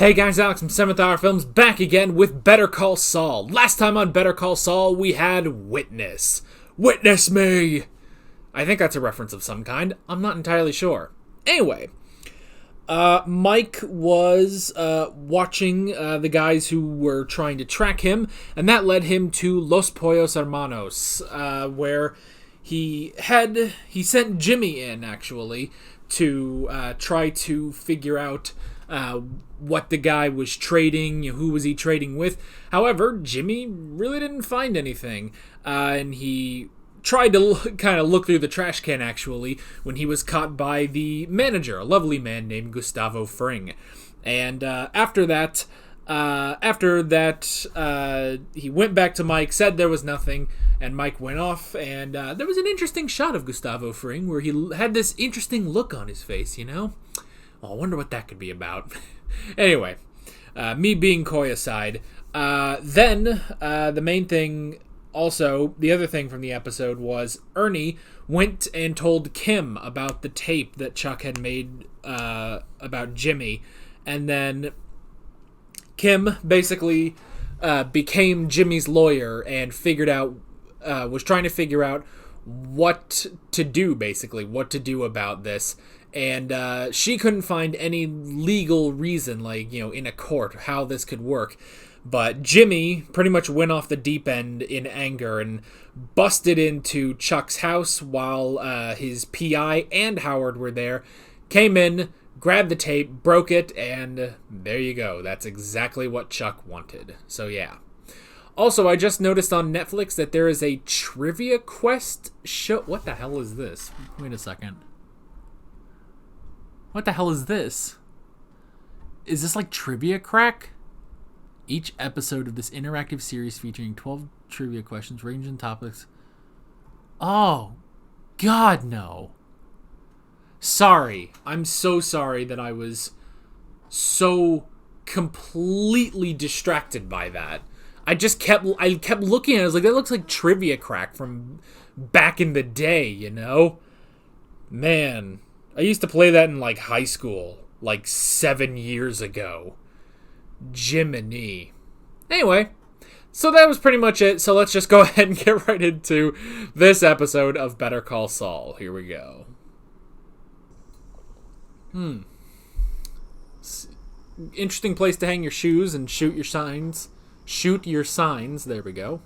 Hey guys, Alex from 7th Hour Films back again with Better Call Saul. Last time on Better Call Saul, we had Witness. Witness me! I think that's a reference of some kind. I'm not entirely sure. Anyway, Mike was watching the guys who were trying to track him, and that led him to Los Pollos Hermanos, where he sent Jimmy in, actually, to try to figure out what the guy was trading, who was he trading with. However, Jimmy really didn't find anything, and he tried to kind of look through the trash can, actually, when he was caught by the manager, a lovely man named Gustavo Fring. And after that, he went back to Mike, said there was nothing, and Mike went off, and there was an interesting shot of Gustavo Fring where he had this interesting look on his face, Well, I wonder what that could be about. Anyway, me being coy aside, then the main thing, also, the other thing from the episode was Ernie went and told Kim about the tape that Chuck had made about Jimmy, and then Kim basically became Jimmy's lawyer and was trying to figure out what to do, basically, what to do about this. And she couldn't find any legal reason, in a court, how this could work. But Jimmy pretty much went off the deep end in anger and busted into Chuck's house while his PI and Howard were there, came in, grabbed the tape, broke it, and there you go. That's exactly what Chuck wanted. So yeah. Also, I just noticed on Netflix that there is a Trivia Quest show. What the hell is this? Wait a second. What the hell is this? Is this like Trivia Crack? Each episode of this interactive series featuring 12 trivia questions ranging in topics. Oh, God, no. Sorry. I'm so sorry that I was so completely distracted by that. I kept looking at it. I was like, that looks like Trivia Crack from back in the day, Man, I used to play that in, high school, 7 years ago. Jiminy. Anyway, so that was pretty much it. So let's just go ahead and get right into this episode of Better Call Saul. Here we go. Interesting place to hang your shoes and shoot your signs. Shoot your signs. There we go.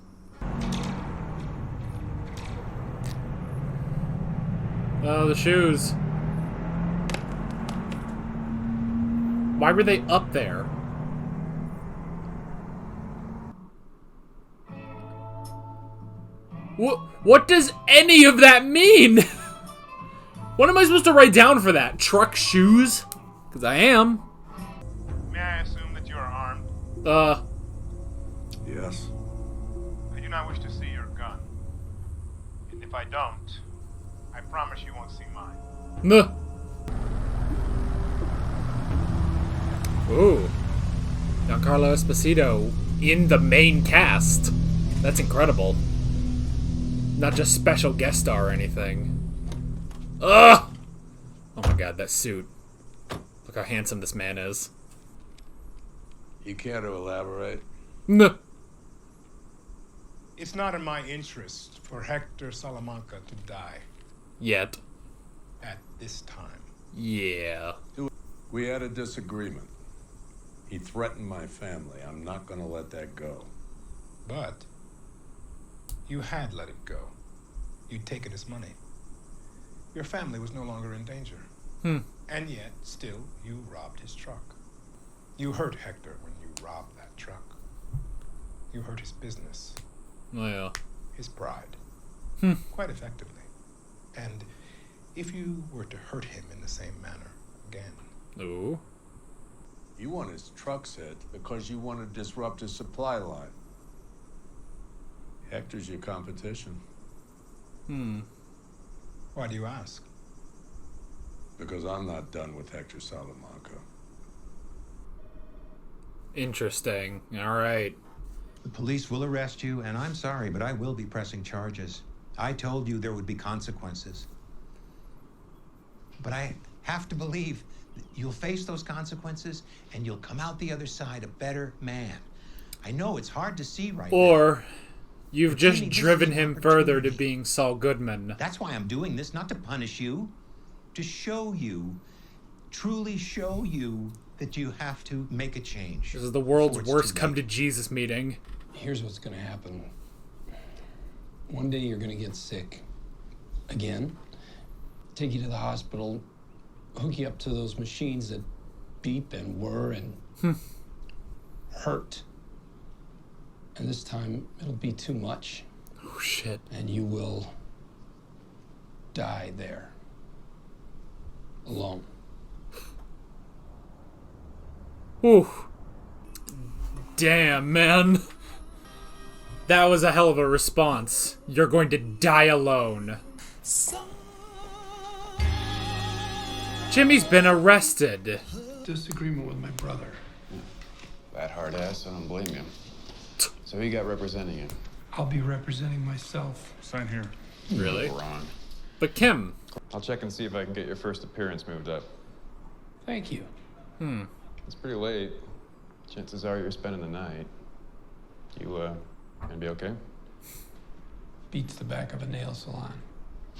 Oh, the shoes. Why were they up there? What does any of that mean? What am I supposed to write down for that? Truck shoes? Because I am. May I assume that you are armed? Yes. I do not wish to see your gun. And if I don't, I promise you won't see mine. Nuh. Ooh. Giancarlo Esposito in the main cast. That's incredible. Not just special guest star or anything. Ugh! Oh my god, that suit. Look how handsome this man is. You care to elaborate? Nuh. It's not in my interest for Hector Salamanca to die. Yet. At this time. Yeah. We had a disagreement. He threatened my family. I'm not going to let that go. But you had let it go. You'd taken his money. Your family was no longer in danger. And yet, still, you robbed his truck. You hurt Hector when you robbed that truck. You hurt his business. Oh, yeah. His pride. Quite effectively. And if you were to hurt him in the same manner again. Ooh. You want his trucks hit because you want to disrupt his supply line. Hector's your competition. Why do you ask? Because I'm not done with Hector Salamanca. Interesting. All right. The police will arrest you, and I'm sorry, but I will be pressing charges. I told you there would be consequences. But I have to believe You'll face those consequences, and you'll come out the other side a better man. I know it's hard to see right now. Or you've But just Jimmy, this driven is an him further to opportunity. being Saul Goodman. That's why I'm doing this, not to punish you. To show you, truly show you that you have to make a change. This is the world's before it's worst too come to late. Jesus meeting. Here's what's gonna happen. One day you're gonna get sick. Again. Take you to the hospital, hook you up to those machines that beep and whir and hurt. And this time it'll be too much. Oh, shit. And you will die there. Alone. Whew. Damn, man. That was a hell of a response. You're going to die alone. Jimmy's been arrested. Disagreement with my brother. That hard ass, I don't blame you. So he got representing you. I'll be representing myself. Sign here. Really? Wrong. But Kim. I'll check and see if I can get your first appearance moved up. Thank you. It's pretty late. Chances are you're spending the night. You, gonna be okay? Beats the back of a nail salon.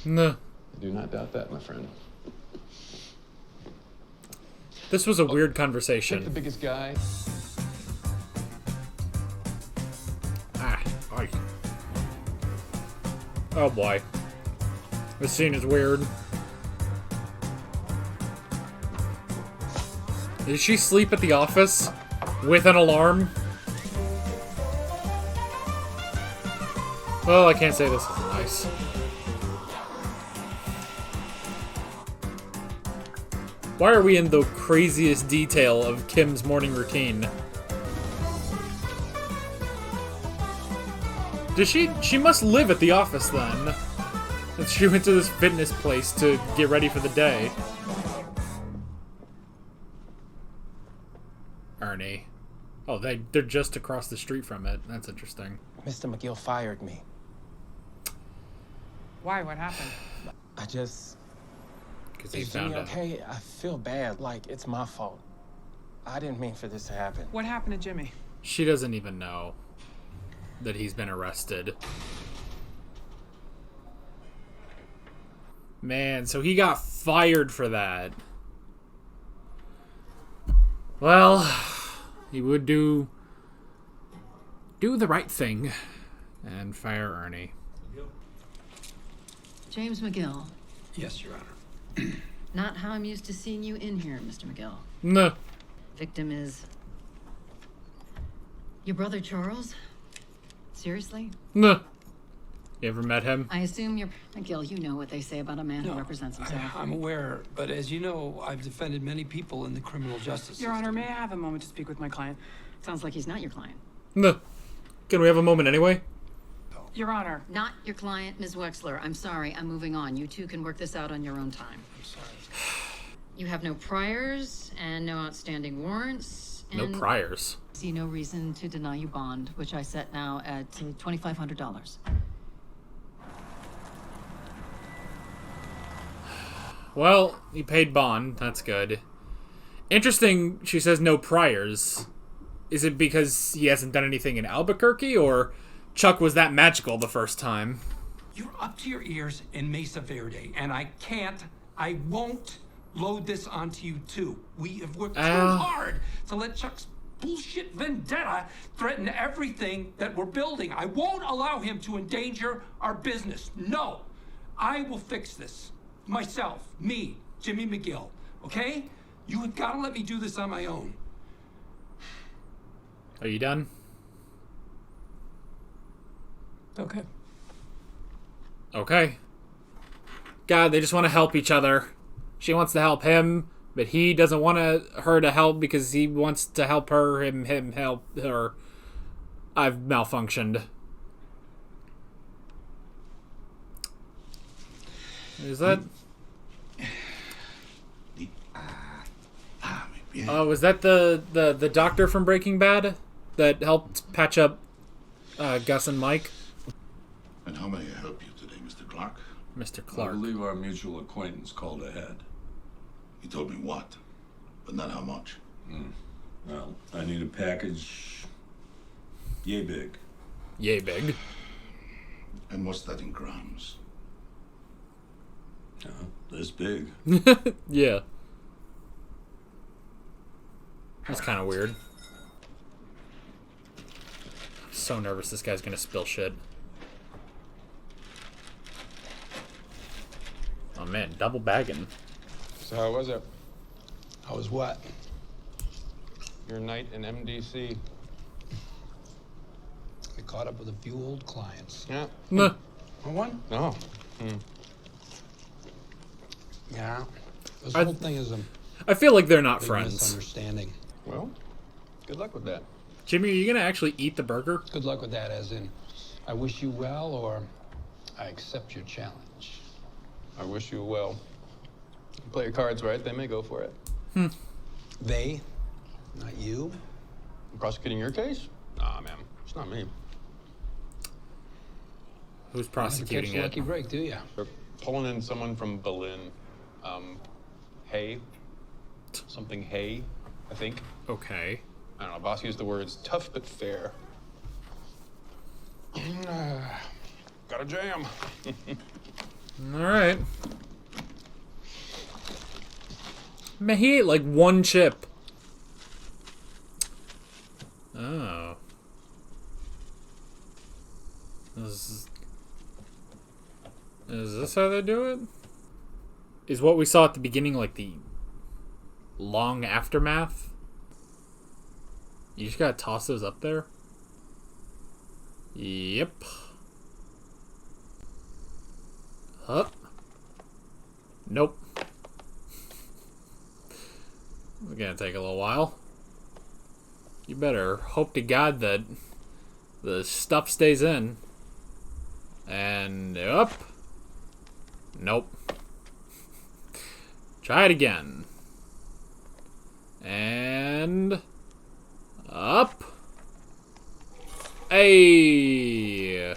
Nah. I do not doubt that, my friend. This was a weird Pick the conversation. biggest guy. Ah, ay. Oh boy. This scene is weird. Did she sleep at the office with an alarm? Well, I can't say this is nice. Why are we in the craziest detail of Kim's morning routine? Does she must live at the office then. And she went to this fitness place to get ready for the day. Ernie. Oh, they're just across the street from it. That's interesting. Mr. McGill fired me. Why? What happened? I just... Because he Is found Jimmy out. okay? I feel bad, like it's my fault. I didn't mean for this to happen. What happened to Jimmy? She doesn't even know that he's been arrested. Man, so he got fired for that. Well, he would do the right thing and fire Ernie. James McGill. Yes, Your Honor. Not how I'm used to seeing you in here, Mr. McGill. Nah. Victim is... your brother Charles? Seriously? Nah. You ever met him? I assume you're... McGill, you know what they say about a man who represents himself. I'm aware, but as you know, I've defended many people in the criminal justice Your system. Honor, may I have a moment to speak with my client? Sounds like he's not your client. Nah. Can we have a moment anyway? Your Honor. Not your client, Ms. Wexler. I'm sorry, I'm moving on. You two can work this out on your own time. I'm sorry. You have no priors and no outstanding warrants. No and priors. see no reason to deny you bond, which I set now at $2,500. Well, he paid bond. That's good. Interesting, she says no priors. Is it because he hasn't done anything in Albuquerque, or Chuck was that magical the first time? You're up to your ears in Mesa Verde, and I won't load this onto you too. We have worked too hard to let Chuck's bullshit vendetta threaten everything that we're building. I won't allow him to endanger our business. No, I will fix this. Myself, me, Jimmy McGill, okay? You have got to let me do this on my own. Are you done? Okay. Okay. God, they just want to help each other. She wants to help him, but he doesn't want her to help because he wants to help her, him help her. I've malfunctioned. Is that... Oh, was that the doctor from Breaking Bad that helped patch up Gus and Mike? And how may I help you today, Mr. Clark? Mr. I Clark. believe our mutual acquaintance called ahead. He told me what? but not how much. Well, I need a package yay big. Yay big. And what's that in grams? This big. Yeah. That's kind of weird. I'm so nervous this guy's gonna spill shit. Oh man, double bagging. So how was it? I was what? Your night in MDC. I caught up with a few old clients. Yeah. Nah. One? No. Yeah. This I- whole thing is a I feel like they're not big friends. misunderstanding. Well, good luck with that. Jimmy, are you gonna actually eat the burger? Good luck with that, as in, I wish you well, or I accept your challenge. I wish you well. You play your cards right, they may go for it. They, not you. I'm prosecuting your case? Nah, man. It's not me. Who's Never prosecuting catch a it? lucky break, do ya? They're pulling in someone from Berlin. Hay. Something Hay, I think. Okay. I don't know, boss used the words tough but fair. Got a jam. All right. Man, he ate like one chip. Oh. Is this how they do it? Is what we saw at the beginning like the long aftermath? You just gotta toss those up there? Yep. Huh? Nope. It's gonna take a little while. You better hope to God that the stuff stays in. And up. Nope. Try it again. And up. Hey.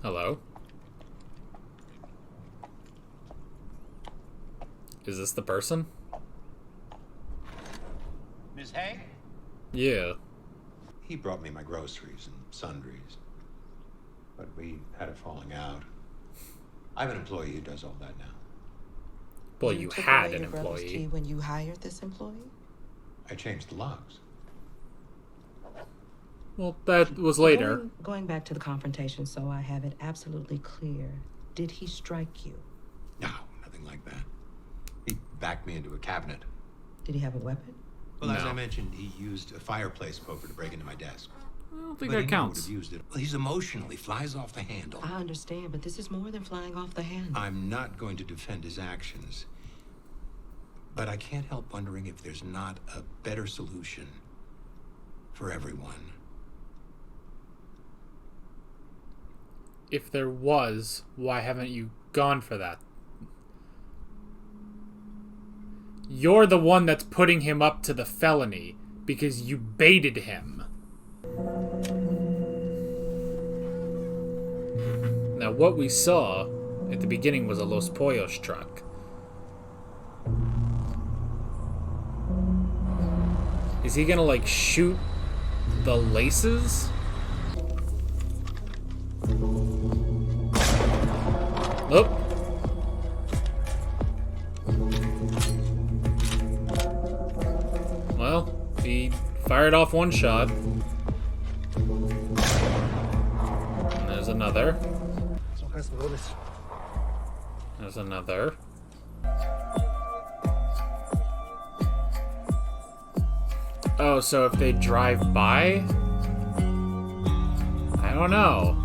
Hello. Is this the person? Ms. Hay? Yeah. He brought me my groceries and sundries. But we had a falling out. I have an employee who does all that now. Well, you took had away an your brother's key employee. when you hired this employee? I changed the locks. Well, that was later. Going back to the confrontation, so I have it absolutely clear. Did he strike you? No, nothing like that. He backed me into a cabinet. Did he have a weapon? Well, as No. I mentioned, he used a fireplace poker to break into my desk. I don't think But that he counts. Would have used it. Well, he's emotional. He flies off the handle. I understand, but this is more than flying off the handle. I'm not going to defend his actions. But I can't help wondering if there's not a better solution for everyone. If there was, why haven't you gone for that? You're the one that's putting him up to the felony because you baited him. Now, what we saw at the beginning was a Los Pollos truck. Is he gonna, like, shoot the laces? Nope. Well, he fired off one shot. And there's another. There's another. Oh, so if they drive by? I don't know.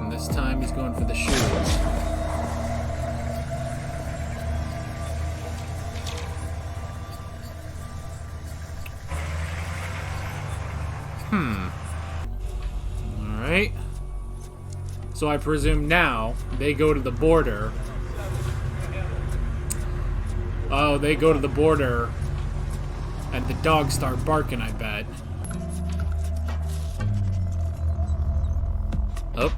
And this time he's going for the shoes. Alright. So I presume now they go to the border. Oh, they go to the border. And the dogs start barking, I bet. Oh.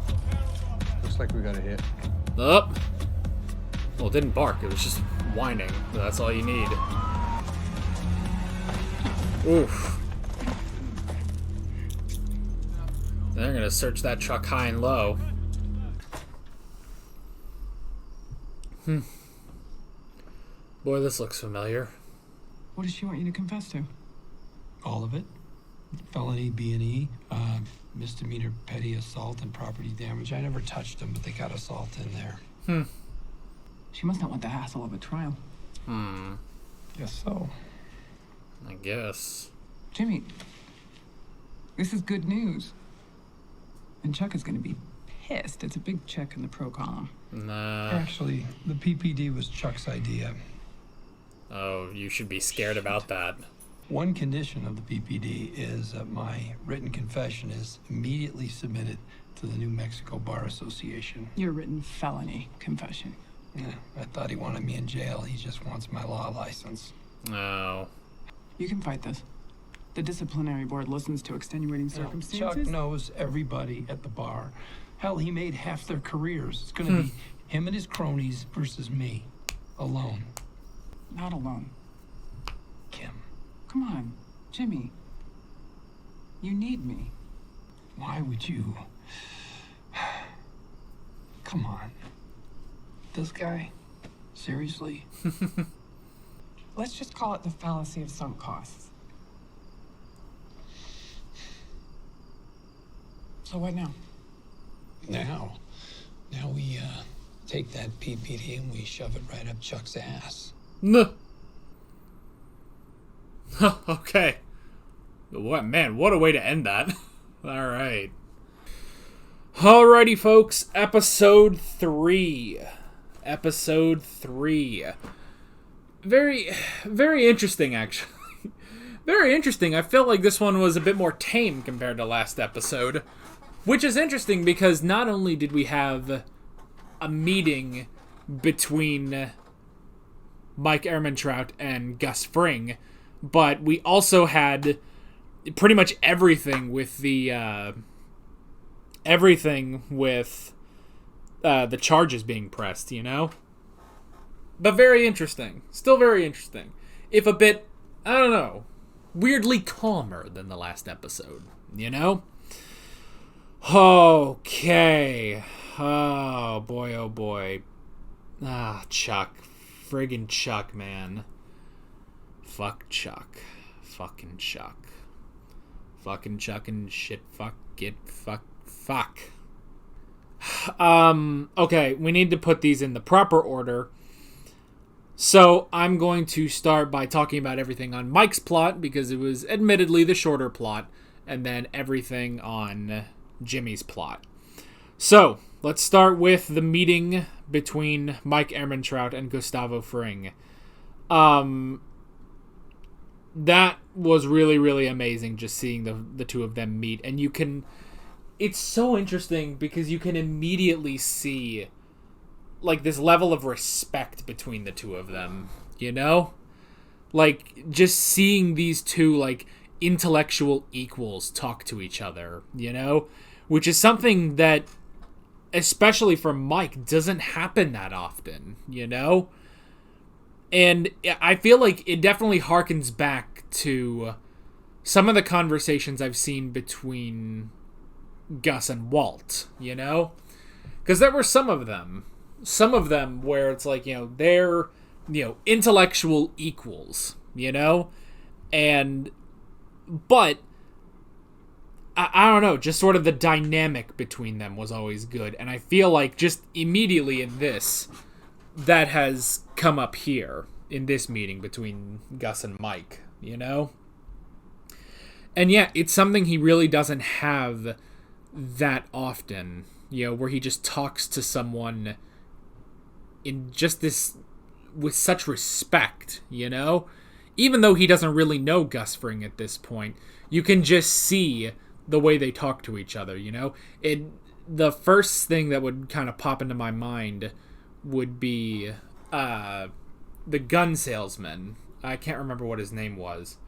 Looks like we got a hit. Up. Well, it didn't bark. It was just whining. That's all you need. Oof. They're gonna search that truck high and low. Boy, this looks familiar. What does she want you to confess to? All of it. Felony B&E, misdemeanor petty assault and property damage. I never touched them, but they got assault in there. She must not want the hassle of a trial. Guess so. I guess. Jimmy, this is good news. And Chuck is going to be pissed. It's a big check in the pro column. Nah. Actually, the PPD was Chuck's idea. Oh, you should be scared about that. One condition of the PPD is that my written confession is immediately submitted to the New Mexico Bar Association. Your written felony confession. Yeah, I thought he wanted me in jail. He just wants my law license. Oh. You can fight this. The disciplinary board listens to extenuating circumstances. Chuck knows everybody at the bar. Hell, he made half their careers. It's going to be him and his cronies versus me. Alone. Not alone. Kim. Come on, Jimmy. You need me. Why would you? Come on. This guy? Seriously? Let's just call it the fallacy of sunk costs. So what now? Now we take that PPD and we shove it right up Chuck's ass. No. Okay. What, man, what a way to end that. All right. Alrighty, folks. Episode 3. Very, very interesting, actually. Very interesting. I felt like this one was a bit more tame compared to last episode. Which is interesting because not only did we have a meeting between Mike Ehrmantraut and Gus Fring, but we also had pretty much everything with the charges being pressed, you know? But very interesting. Still very interesting. If a bit, I don't know, weirdly calmer than the last episode, you know? Okay. Oh, boy, oh, boy. Ah, Chuck. Friggin' Chuck, man. Fuck Chuck. Fucking Chuck. Fucking Chuck and shit. Fuck it. Fuck. Okay, we need to put these in the proper order. So, I'm going to start by talking about everything on Mike's plot, because it was admittedly the shorter plot, and then everything on Jimmy's plot. So, let's start with the meeting between Mike Ehrmantraut and Gustavo Fring. That was really, really amazing, just seeing the two of them meet. And it's so interesting because you can immediately see like this level of respect between the two of them, you know? Like, just seeing these two, like, intellectual equals talk to each other, you know? Which is something that, especially for Mike, doesn't happen that often, you know? And I feel like it definitely harkens back to some of the conversations I've seen between Gus and Walt, you know? Because there were some of them where it's like, you know, they're, you know, intellectual equals, you know? But I don't know, just sort of the dynamic between them was always good. And I feel like just immediately in this, that has come up here in this meeting between Gus and Mike, you know? And yeah, it's something he really doesn't have that often, you know, where he just talks to someone in just this, with such respect, you know? Even though he doesn't really know Gus Fring at this point, you can just see the way they talk to each other, you know? The first thing that would kind of pop into my mind would be the gun salesman. I can't remember what his name was.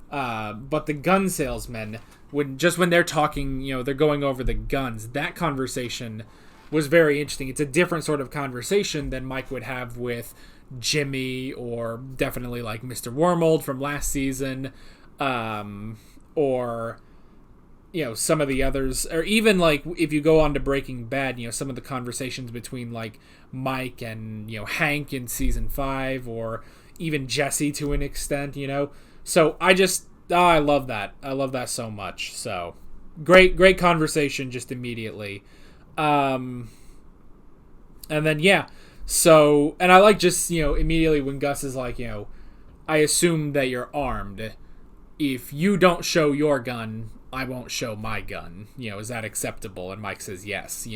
But the gun salesman, when they're talking, you know, they're going over the guns, that conversation was very interesting. It's a different sort of conversation than Mike would have with Jimmy, or definitely like Mr. Wormold from last season, or some of the others, or even like if you go on to Breaking Bad, some of the conversations between like Mike and Hank in season 5, or even Jesse to an extent. So I love that. I love that so much. So great conversation just immediately. And then so, and I like just immediately when Gus is like, I assume that you're armed. If you don't show your gun, I won't show my gun. Is that acceptable? And Mike says yes.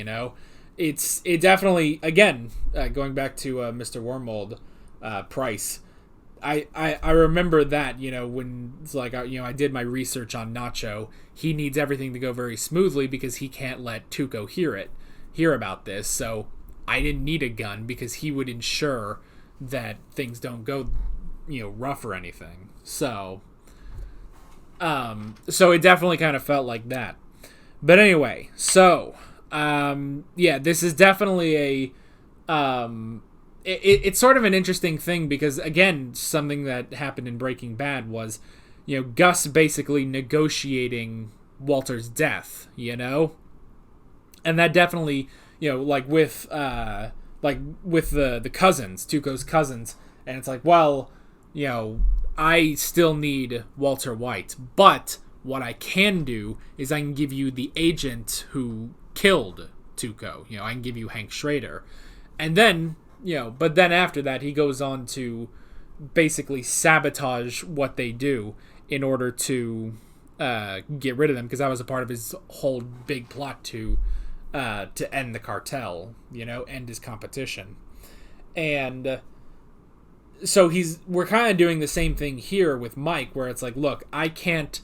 It definitely, again, going back to Mr. Wormold, Price. I remember that, when it's like, I did my research on Nacho. He needs everything to go very smoothly because he can't let Tuco hear about this. So I didn't need a gun because he would ensure that things don't go, rough or anything. So it definitely kind of felt like that. But anyway, so, this is definitely it's sort of an interesting thing because, again, something that happened in Breaking Bad was, Gus basically negotiating Walter's death, and that definitely, like with the cousins, Tuco's cousins, and it's like, well, I still need Walter White, but what I can do is I can give you the agent who killed Tuco. I can give you Hank Schrader. And then, but then after that, he goes on to basically sabotage what they do in order to get rid of them, because that was a part of his whole big plot to end the cartel, end his competition. And so we're kind of doing the same thing here with Mike, where it's like, look, I can't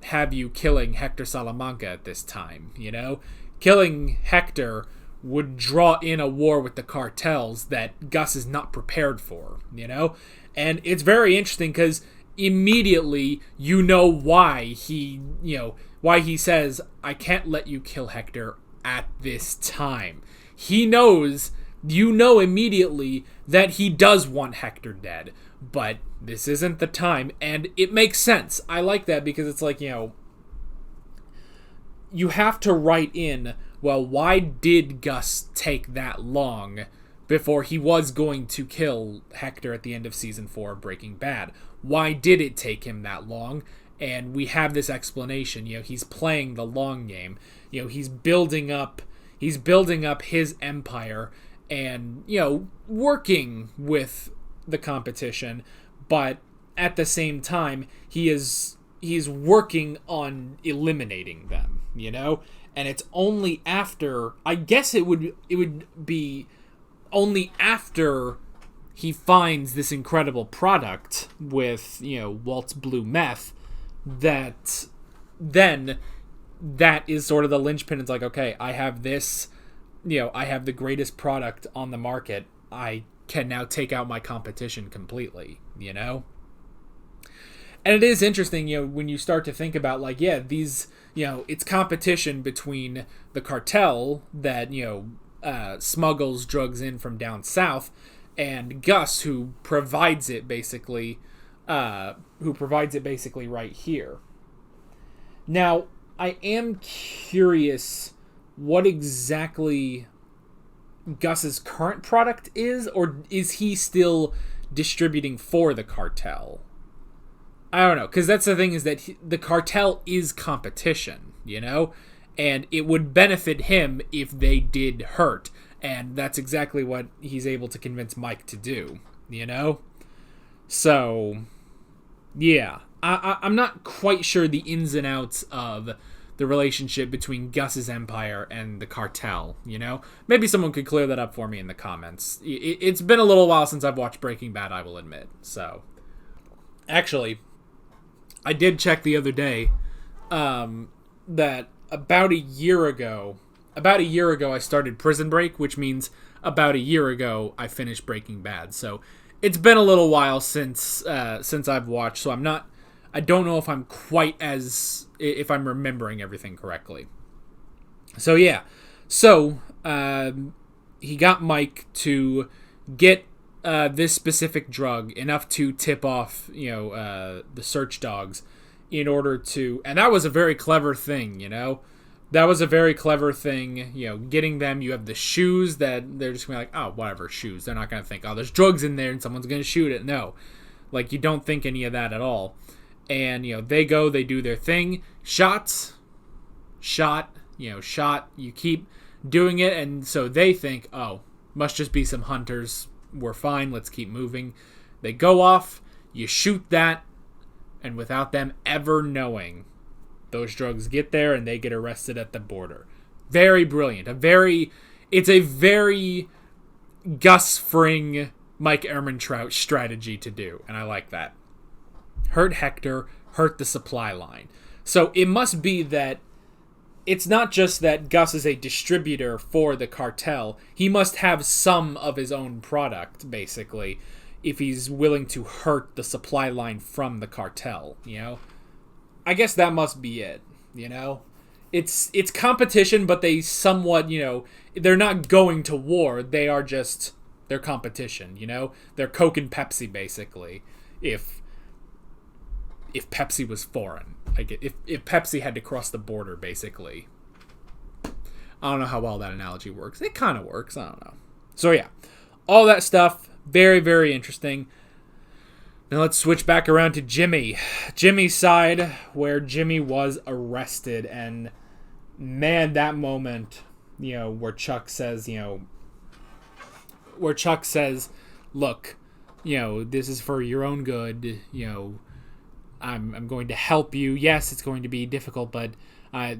have you killing Hector Salamanca at this time, Killing Hector would draw in a war with the cartels that Gus is not prepared for, And it's very interesting because immediately why he says, I can't let you kill Hector at this time. He knows, immediately that he does want Hector dead, but this isn't the time, and it makes sense. I like that because it's like, you have to write in, well, why did Gus take that long before he was going to kill Hector at the end of season 4 of Breaking Bad? Why did it take him that long? And we have this explanation. He's playing the long game. He's building up his empire and, working with the competition, but at the same time, he's working on eliminating them, And it's only after, I guess it would be only after he finds this incredible product with, Walt's blue meth, that then that is sort of the linchpin. It's like, okay, I have this, I have the greatest product on the market. I can now take out my competition completely, And it is interesting, when you start to think about, like, these, it's competition between the cartel that, smuggles drugs in from down south, and Gus, who provides it basically right here. Now, I am curious what exactly Gus's current product is, or is he still distributing for the cartel? I don't know, because that's the thing, is that the cartel is competition, and it would benefit him if they did hurt, and that's exactly what he's able to convince Mike to do, So, yeah, I'm not quite sure the ins and outs of the relationship between Gus's empire and the cartel, Maybe someone could clear that up for me in the comments. It's been a little while since I've watched Breaking Bad, I will admit, so. Actually, I did check the other day that about a year ago I started Prison Break, which means about a year ago I finished Breaking Bad. So it's been a little while since I've watched, so I don't know if if I'm remembering everything correctly. So yeah. So he got Mike to get this specific drug enough to tip off, the search dogs in order to, and that was a very clever thing, That was a very clever thing, getting them. You have the shoes that they're just going to be like, oh, whatever, shoes. They're not going to think, oh, there's drugs in there and someone's going to shoot it. No. Like, you don't think any of that at all. And, they go, they do their thing. Shot. You keep doing it. And so they think, oh, must just be some hunters. We're fine. Let's keep moving. They go off. You shoot that. And without them ever knowing, those drugs get there and they get arrested at the border. Very brilliant. It's a very Gus Fring, Mike Ehrmantraut strategy to do. And I like that. Hurt Hector, hurt the supply line. So it must be that it's not just that Gus is a distributor for the cartel. He must have some of his own product, basically, if he's willing to hurt the supply line from the cartel, I guess that must be it, It's competition, but they somewhat, they're not going to war. They are just their competition, They're Coke and Pepsi, basically, if Pepsi was foreign. Like, if Pepsi had to cross the border, basically. I don't know how well that analogy works. It kind of works. I don't know. So, yeah. All that stuff. Very, very interesting. Now let's switch back around to Jimmy. Jimmy's side, where Jimmy was arrested. And, man, that moment, where Chuck says, look, this is for your own good, I'm going to help you. Yes, it's going to be difficult, but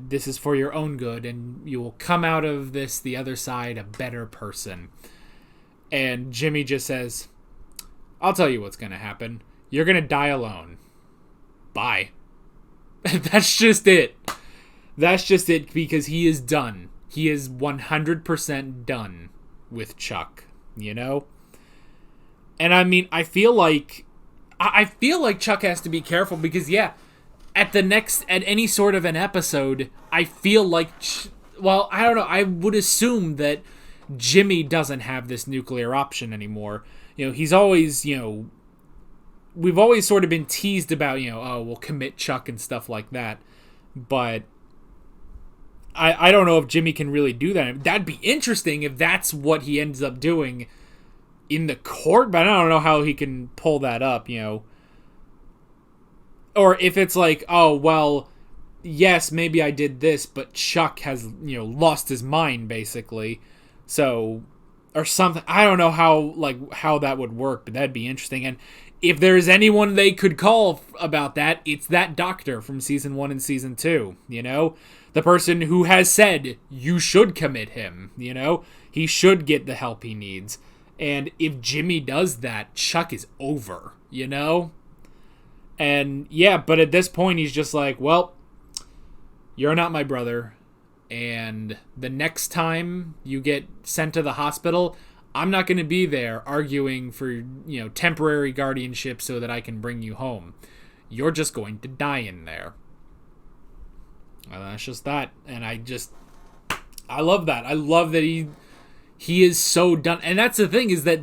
this is for your own good, and you will come out of this, the other side, a better person. And Jimmy just says, I'll tell you what's going to happen. You're going to die alone. Bye. That's just it. That's just it, because he is done. He is 100% done with Chuck, And I mean, I feel like Chuck has to be careful because, at any sort of an episode, I feel like, I don't know, I would assume that Jimmy doesn't have this nuclear option anymore. He's always, we've always sort of been teased about, we'll commit Chuck and stuff like that. But I don't know if Jimmy can really do that. That'd be interesting if that's what he ends up doing in the court, but I don't know how he can pull that up, Or if it's like, oh, well, yes, maybe I did this, but Chuck has, lost his mind, basically. So, or something. I don't know how that would work, but that'd be interesting. And if there's anyone they could call about that, it's that doctor from season 1 and season 2, The person who has said, you should commit him, He should get the help he needs. And if Jimmy does that, Chuck is over, And, but at this point, he's just like, well, you're not my brother. And the next time you get sent to the hospital, I'm not going to be there arguing for, temporary guardianship so that I can bring you home. You're just going to die in there. And that's just that. And I love that. I love that he is so done. And that's the thing, is that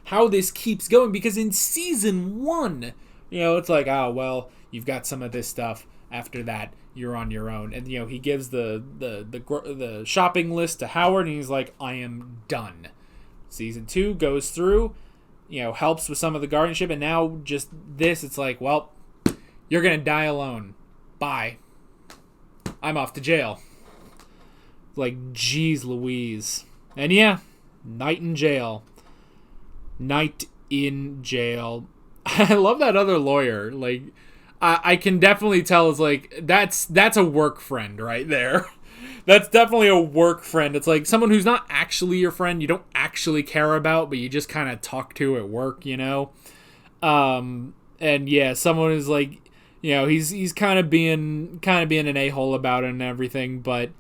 how this keeps going, because in season 1, it's like, oh, well, you've got some of this stuff. After that, you're on your own. And, he gives the shopping list to Howard, and he's like, I am done. Season 2 goes through, helps with some of the guardianship, and now just this, it's like, well, you're going to die alone. Bye. I'm off to jail. Like, geez Louise. And night in jail. Night in jail. I love that other lawyer. Like, I can definitely tell it's like, that's a work friend right there. That's definitely a work friend. It's like someone who's not actually your friend, you don't actually care about, but you just kind of talk to at work, And someone is like, he's kind of being an a-hole about it and everything, but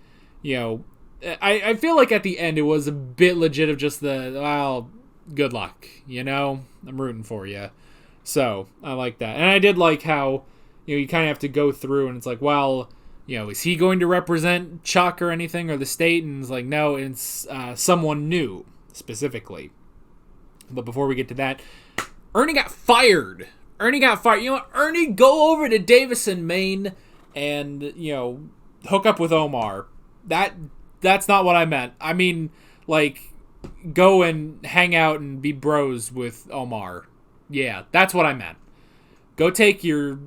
I feel like at the end it was a bit legit of just good luck, I'm rooting for you. So I like that. And I did like how, you kind of have to go through and it's like, well, is he going to represent Chuck or anything or the state? And it's like, no, it's someone new specifically. But before we get to that, Ernie got fired. You know what? Ernie, go over to Davison, Maine, and, you know, hook up with Omar. That's not what I meant. I mean, like, go and hang out and be bros with Omar. Yeah, that's what I meant. Go take your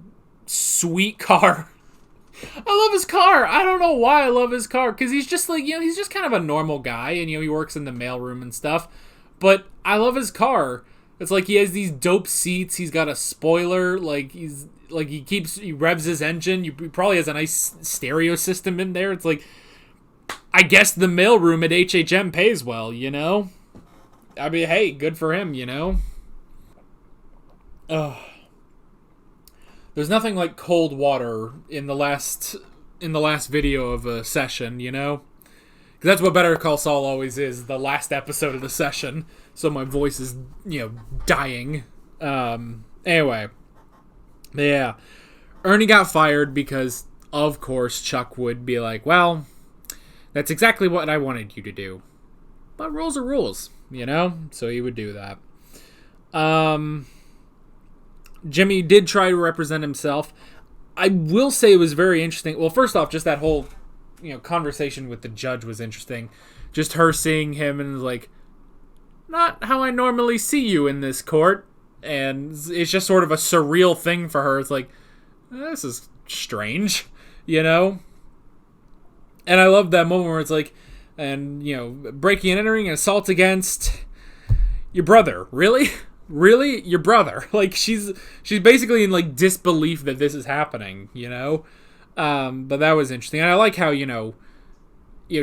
sweet car. I love his car. I don't know why I love his car. Because he's just like, you know, he's just kind of a normal guy. And, you know, he works in the mailroom and stuff. But I love his car. It's like he has these dope seats. He's got a spoiler. Like, he revs his engine. He probably has a nice stereo system in there. It's like, I guess the mailroom at HHM pays well, you know? I mean, hey, good for him, you know? Ugh. There's nothing like cold water in the last video of a session, you know? 'Cause that's what Better Call Saul always is, the last episode of the session. So my voice is, you know, dying. Anyway. Yeah. Ernie got fired because, of course, Chuck would be like, well, that's exactly what I wanted you to do. But rules are rules, you know? So he would do that. Jimmy did try to represent himself. I will say it was very interesting. Well, first off, just that whole, you know, conversation with the judge was interesting. Just her seeing him and like, not how I normally see you in this court. And it's just sort of a surreal thing for her. It's like, this is strange, you know? And I love that moment where it's like, and, you know, breaking and entering and assault against your brother. Really? Really? Your brother? Like, she's basically in, like, disbelief that this is happening, you know? But that was interesting. And I like how, you know,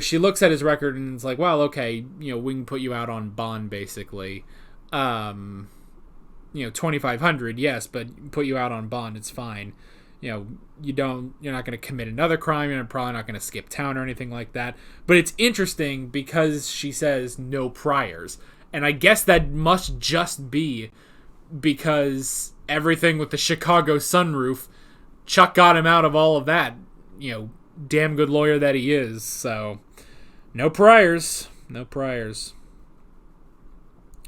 she looks at his record and it's like, well, okay, you know, we can put you out on bond, basically. You know, $2,500, yes, but put you out on bond, it's fine. You know, you're not going to commit another crime, you're probably not going to skip town or anything like that. But it's interesting because she says no priors. And I guess that must just be because everything with the Chicago sunroof, Chuck got him out of all of that. You know, damn good lawyer that he is. So, no priors. No priors.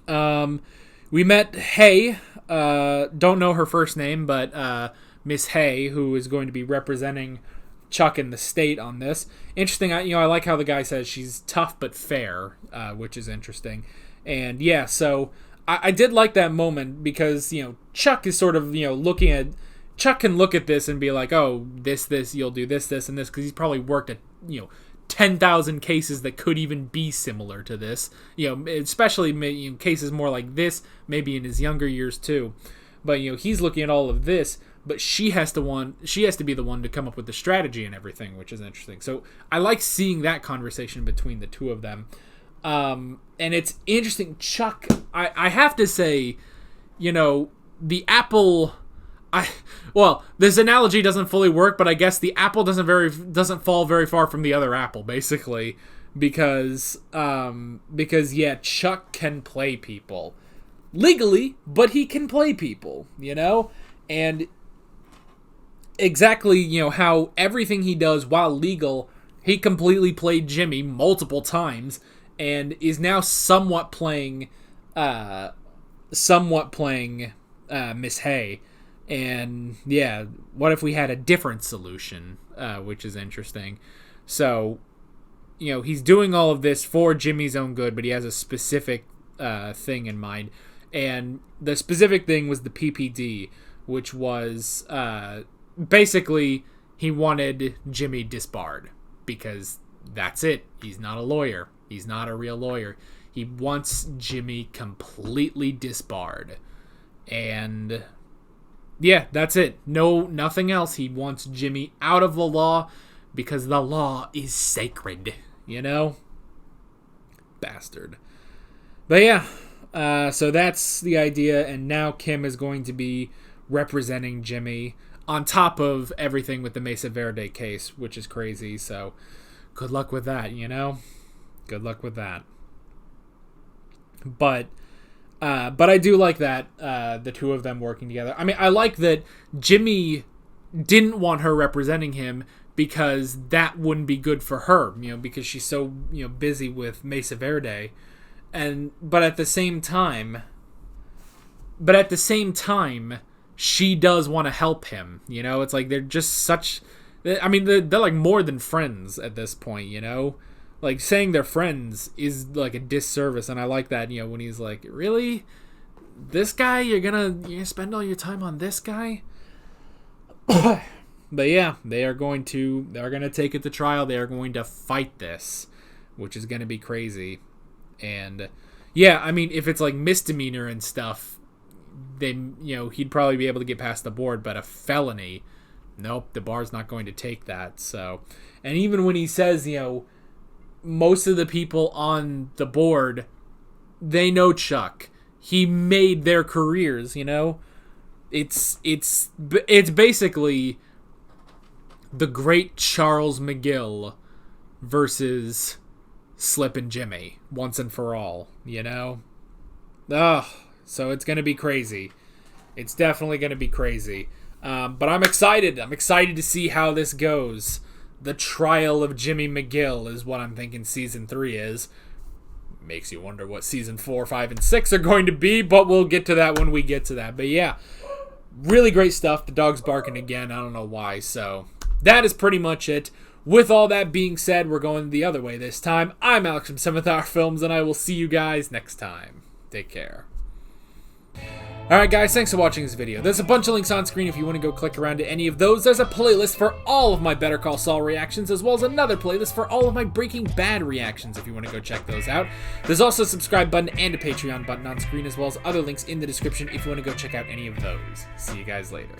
We met Hay. Don't know her first name, but Miss Hay, who is going to be representing Chuck in the state on this. Interesting. I like how the guy says she's tough but fair, which is interesting. And yeah, so I did like that moment because, you know, Chuck is sort of, you know, looking at... Chuck can look at this and be like, oh, this, you'll do this, and this, because he's probably worked at, you know, 10,000 cases that could even be similar to this. You know, especially in cases more like this, maybe in his younger years too. But, you know, he's looking at all of this, but she has to be the one to come up with the strategy and everything, which is interesting. So I like seeing that conversation between the two of them. And it's interesting. Chuck, I have to say, you know, the apple... this analogy doesn't fully work, but I guess the apple doesn't fall very far from the other apple, basically, because yeah, Chuck can play people legally, but he can play people, you know, and exactly, you know, how everything he does while legal, he completely played Jimmy multiple times, and is now somewhat playing Miss Hay. And yeah, what if we had a different solution, which is interesting. So, you know, he's doing all of this for Jimmy's own good, but he has a specific thing in mind. And the specific thing was the PPD, which was basically he wanted Jimmy disbarred because that's it. He's not a lawyer. He's not a real lawyer. He wants Jimmy completely disbarred. And... yeah, that's it. No, nothing else. He wants Jimmy out of the law because the law is sacred, you know? Bastard. But yeah, so that's the idea, and now Kim is going to be representing Jimmy on top of everything with the Mesa Verde case, which is crazy, so good luck with that, you know? Good luck with that. But I do like that, the two of them working together. I mean, I like that Jimmy didn't want her representing him because that wouldn't be good for her, you know, because she's so, you know, busy with Mesa Verde. But at the same time, But at the same time, she does want to help him. You know, it's like they're just such... I mean, they're like more than friends at this point, you know? Like, saying they're friends is like a disservice, and I like that, you know, when he's like, really? This guy? You're gonna spend all your time on this guy? But yeah, they're going to take it to trial. They are going to fight this, which is going to be crazy. And yeah, I mean, if it's like misdemeanor and stuff, then, you know, he'd probably be able to get past the board, but a felony, nope, the bar's not going to take that. So, and even when he says, you know, most of the people on the board, they know Chuck. He made their careers, you know? It's basically the great Charles McGill versus Slip and Jimmy once and for all, you know? Ugh, so it's going to be crazy. It's definitely going to be crazy. But I'm excited. I'm excited to see how this goes. The trial of Jimmy McGill is what I'm thinking season 3 is. Makes you wonder what season 4, 5, and 6 are going to be, but we'll get to that when we get to that. But yeah, really great stuff. The dog's barking again. I don't know why. So that is pretty much it. With all that being said, we're going the other way this time. I'm Alex from 7th Hour Films, and I will see you guys next time. Take care. Alright guys, thanks for watching this video. There's a bunch of links on screen if you want to go click around to any of those. There's a playlist for all of my Better Call Saul reactions, as well as another playlist for all of my Breaking Bad reactions if you want to go check those out. There's also a subscribe button and a Patreon button on screen, as well as other links in the description if you want to go check out any of those. See you guys later.